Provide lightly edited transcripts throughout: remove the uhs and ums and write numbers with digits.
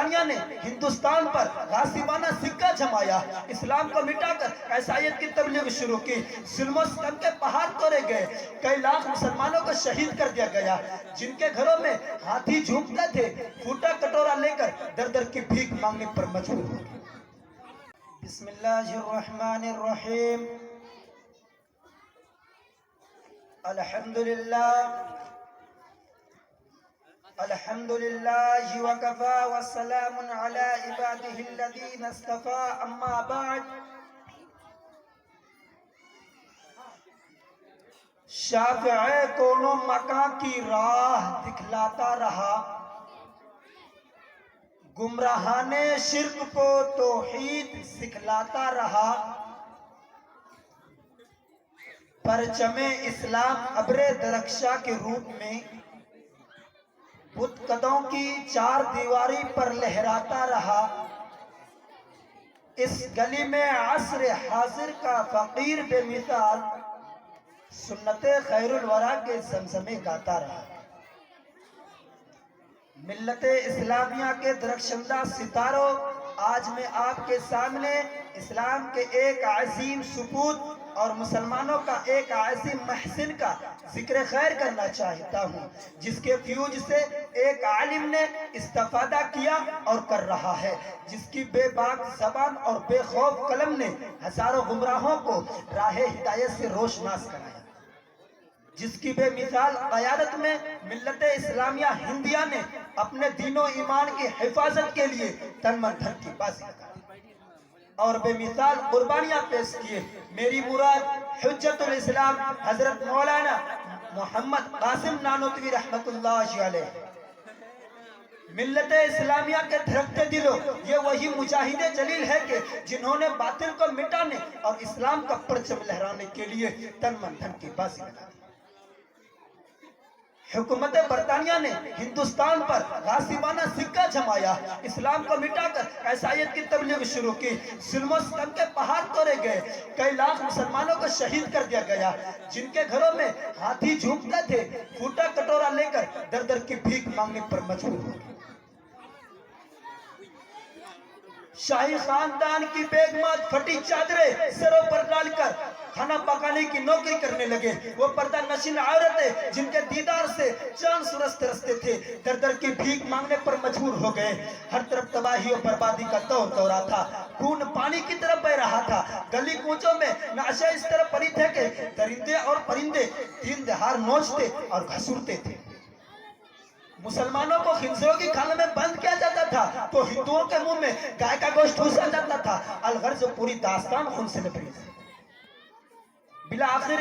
برطانیہ نے ہندوستان پر غاصبانہ سکہ جمایا، اسلام کو مٹا کر عیسائیت کی تبلیغ شروع کی، ظلم و ستم کے پہاڑ توڑے گئے، کئی لاکھ مسلمانوں کو شہید کر دیا گیا، جن کے گھروں میں ہاتھی جھونکتے تھے پھوٹا کٹورا لے کر در در کی بھیک مانگنے پر مجبور ہو گئے۔ بسم اللہ الرحمن الرحیم، الحمدللہ وکفا والسلام علی عبادہ الذین اصطفیٰ، اما بعد۔ شافع کون و مکان کی راہ دکھلاتا رہا، گمراہان شرک کو توحید سکھلاتا رہا، پرچم اسلام ابر درخشاں کے روپ میں بت قدوں کی چار دیواری پر لہراتا رہا، اس گلی میں عصر حاضر کا فقیر بے مثال سنت خیر الورا کے زمزمے گاتا رہا۔ ملت اسلامیہ کے درخشندہ ستاروں، آج میں آپ کے سامنے اسلام کے ایک عظیم سپوت اور مسلمانوں کا ایک عظیم محسن کا ذکر خیر کرنا چاہتا ہوں، جس کے فیوج سے ایک عالم نے استفادہ کیا اور کر رہا ہے، جس کی بے باک زبان اور بے خوف قلم نے ہزاروں گمراہوں کو راہ ہدایت سے روشناس کرایا، جس کی بے مثال قیادت میں ملت اسلامیہ ہندیہ نے اپنے دین و ایمان کی حفاظت کے لیے تن من دھن کی بازی لگائی اور بے مثال قربانیاں پیش کیے۔ میری مراد حجت الاسلام حضرت مولانا محمد قاسم نانوتوی رحمت اللہ علیہ۔ ملت اسلامیہ کے دھڑکتے دلوں، یہ وہی مجاہد جلیل ہے کہ جنہوں نے باطل کو مٹانے اور اسلام کا پرچم لہرانے کے لیے تن من دھن کی بازی لگائی۔ حکومت برطانیہ نے ہندوستان پر غاصبانہ سکہ جمایا، اسلام کو مٹا کر عیسائیت کی تبلیغ شروع کی، ظلم و ستم کے پہاڑ توڑے گئے، کئی لاکھ مسلمانوں کو شہید کر دیا گیا، جن کے گھروں میں ہاتھی جھونکتے تھے پھوٹا کٹورا لے کر در در کی بھیک مانگنے پر مجبور ہو گئے۔ شاہی خاندان کی بیگمات پھٹی چادریں سروں پر ڈال کر کھانا پکانے کی نوکری کرنے لگے، وہ پردہ نشین عورتیں جن کے دیدار سے چاند سورج ترستے تھے در در کی بھیک مانگنے پر مجبور ہو گئے۔ ہر طرف تباہی و بربادی کا دور دورہ تھا، خون پانی کی طرف بہ رہا تھا، گلی کوچوں میں نعشے اس طرح پڑی تھے کہ درندے اور پرندے دین دہار نوچتے اور گھسوٹتے تھے۔ مسلمانوں کو خنزیروں کی کھانے میں بند کیا جاتا تھا تو ہندوؤں کے منہ میں گائے کا گوشت ٹھوسا جاتا تھا۔ الغرض پوری داستان خون سے لبریز ہے۔ بالآخر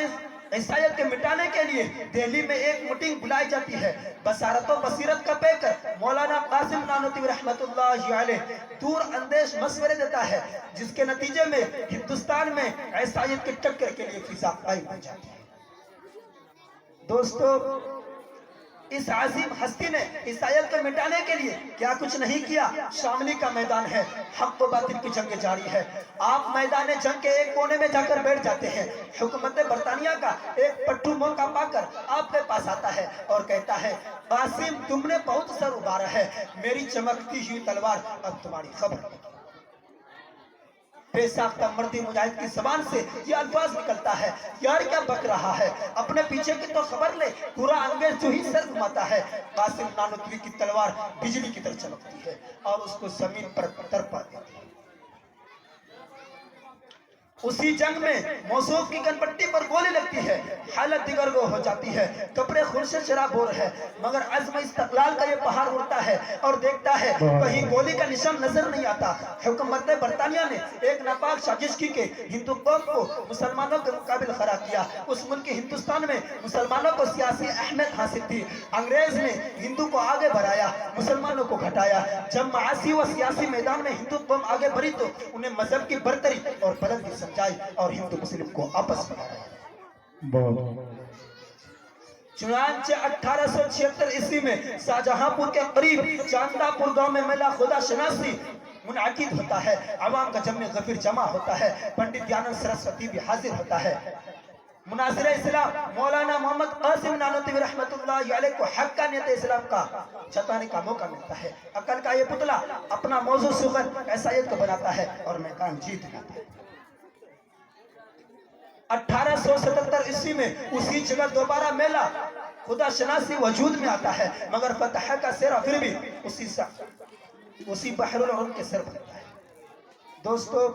عیسائیت کے مٹانے کے لیے دہلی میں ایک میٹنگ بلائی جاتی ہے۔ بصارت و بصیرت کا پیکر مولانا قاسم نانوتوی رحمت اللہ علیہ دور اندیش مشورے دیتا ہے، جس کے نتیجے میں ہندوستان میں عیسائیت کے ٹکر کے لیے فضا قائم ہو جاتی ہے۔ دوستو، اس عظیم ہستی نے عیسائیت کو مٹانے کے لیے کیا کچھ نہیں کیا۔ شاملی کا میدان ہے، حق و باطل کی جنگ جاری ہے، آپ میدان جنگ کے ایک کونے میں جا کر بیٹھ جاتے ہیں۔ حکومت برطانیہ کا ایک پٹھو موقع پا کر آپ کے پاس آتا ہے اور کہتا ہے، قاسم تم نے بہت سر ابھارا ہے، میری چمکتی ہوئی تلوار اب تمہاری خبر ہے۔ بے ساختہ مردی مجاہد کی زبان سے یہ الفاظ نکلتا ہے، یار کیا بک رہا ہے، اپنے پیچھے کی تو خبر لے، پورا انگریز جو ہی سر گھماتا ہے۔ قاسم نانوتوی کی تلوار بجلی کی طرح چمکتی ہے اور اس کو زمین پر ترپا دیتی ہے۔ اسی جنگ میں موصوف کی گن پٹی پر گولی لگتی ہے، حالت دیگر وہ ہو جاتی ہے، کپڑے خون سے شرابور ہے، مگر عزم استقلال کا یہ پہاڑ اڑتا ہے اور دیکھتا ہے کہیں گولی کا نشان نظر نہیں آتا۔ حکومت برطانیہ نے ایک ناپاک سازش کی کہ ہندو قوم کو مسلمانوں کے مقابل کھڑا کیا۔ اس ملک ہندوستان میں مسلمانوں کو سیاسی اہمیت حاصل تھی، انگریز نے ہندو کو آگے بڑھایا، مسلمانوں کو گھٹایا۔ جب معاشی و سیاسی میدان میں ہندو قوم آگے بڑھی تو انہیں مذہب کی برتری اور بلندی سمجھائی اور ہندو مسلم کو آپس میں لایا۔ چنانچہ 1876 عیسوی میں شاہجہاں پور کے قریب چاندہ پور گاؤں میں میلہ خدا شناسی منعقد ہوتا ہے، عوام کا جمع غفیر جمع ہوتا ہے، پنڈت دیانند سرسوتی بھی حاضر ہوتا ہے۔ مناظر اسلام مولانا محمد قاسم نانوتوی رحمت اللہ علیہ کو حقانیت اسلام کا جتانے کا موقع ملتا ہے۔ عقل کا یہ پتلا اپنا موضوع سخن عیسائیت کو بناتا ہے اور میدان جیت جاتا ہے۔ 1877 عیسوی میں اسی جگہ دوبارہ میلہ خدا شناسی وجود میں آتا ہے، مگر فتح کا سیرا پھر بھی اسی بحر العلوم کے سر بنتا ہے۔ دوستو،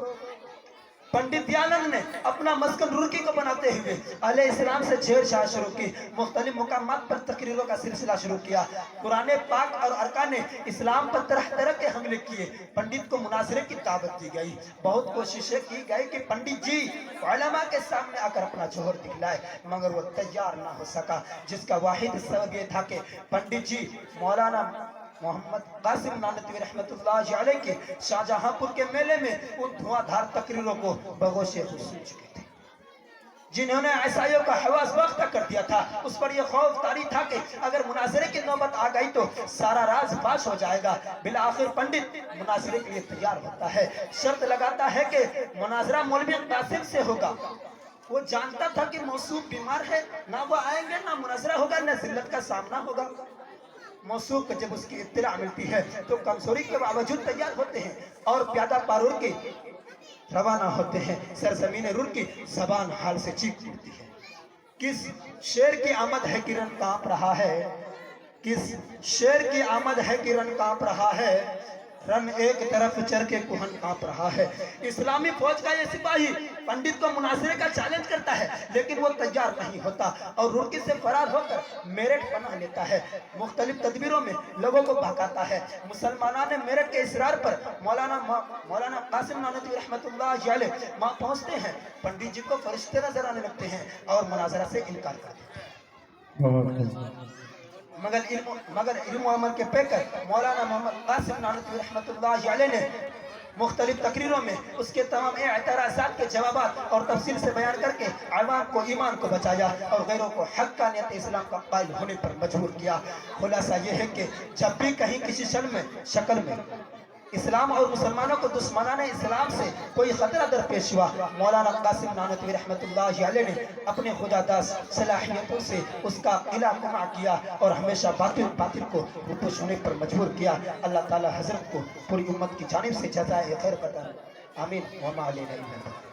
پنڈت دیانند نے اپنا مسکن رورکی کو بناتے ہوئے اہل اسلام سے چھیڑ چھاڑ شروع کی، مختلف مقامات پر تقریروں کا سلسلہ شروع کیا، قرآن پاک اور ارکان اسلام پر طرح طرح کے حملے کیے۔ پنڈت کو مناظرے کی دعوت دی گئی، بہت کوششیں کی گئی کہ پنڈت جی علماء کے سامنے آ کر اپنا جوہر دکھلائے، مگر وہ تیار نہ ہو سکا، جس کا واحد سبب یہ تھا کہ پنڈت جی مولانا محمد قاسم نانوتوی رحمت اللہ علیہ کے شاہجہاں پور کے میلے میں ان دھواں دھار تقریروں کو بغوش خود سن چکے تھے، جنہوں نے عیسائیوں کا حواس باختہ کر دیا تھا۔ اس پر یہ خوف طاری تھا کہ اگر مناظرے کی نوبت آ گئی تو سارا راز فاش ہو جائے گا۔ بالآخر پنڈت مناظرے کے لیے تیار ہوتا ہے، شرط لگاتا ہے کہ مناظرہ مولوی قاسم سے ہوگا۔ وہ جانتا تھا کہ موصوف بیمار ہے، نہ وہ آئیں گے، نہ مناظرہ ہوگا، نہ ذلت کا سامنا ہوگا۔ موصوف کو جب اس کی اطلاع ملتی ہے تو کمزوری کے باوجود تیار ہوتے ہیں اور پیادہ پارور کے روانہ ہوتے ہیں۔ سرزمین رور کی زبان حال سے چیخ اٹھتی ہے، کس شیر کی آمد ہے کہ رن کانپ رہا ہے، کس شیر کی آمد ہے کہ رن کانپ رہا ہے، رن ایک طرف چر کے کوہن کانپ رہا ہے۔ اسلامی فوج کا یہ سپاہی پنڈت کو مناظرے کا چیلنج کرتا ہے، لیکن وہ تیار نہیں ہوتا اور رورکی سے فرار ہو کر میرٹھ پناہ لیتا ہے۔ مختلف تدبیروں میں لوگوں کو بہکاتا ہے۔ مسلمانان میرٹھ کے اصرار پر مولانا قاسم نانوتوی رحمت اللہ علیہ وہاں پہنچتے ہیں۔ پنڈت جی کو فرشتے نظر آنے لگتے ہیں اور مناظرہ سے انکار کر دیتے ہیں، مگر علم و عمل کے پیکر مولانا محمد قاسم نانوتوی رحمت اللہ علیہ نے مختلف تقریروں میں اس کے تمام اعتراضات کے جوابات اور تفصیل سے بیان کر کے عوام کو ایمان کو بچایا اور غیروں کو حقانیت اسلام کا قائل ہونے پر مجبور کیا۔ خلاصہ یہ ہے کہ جب بھی کہیں کسی شکل میں اسلام اور مسلمانوں کو دشمنان اسلام سے کوئی خطرہ درپیش ہوا، مولانا قاسم نانوتوی رحمت اللہ علیہ نے اپنے خداداس صلاحیتوں سے اس کا قلعہ کما کیا اور ہمیشہ باطل کو روپوش ہونے پر مجبور کیا۔ اللہ تعالی حضرت کو پوری امت کی جانب سے جزائے خیر عطا۔ آمین وما علینا الا البلاغ۔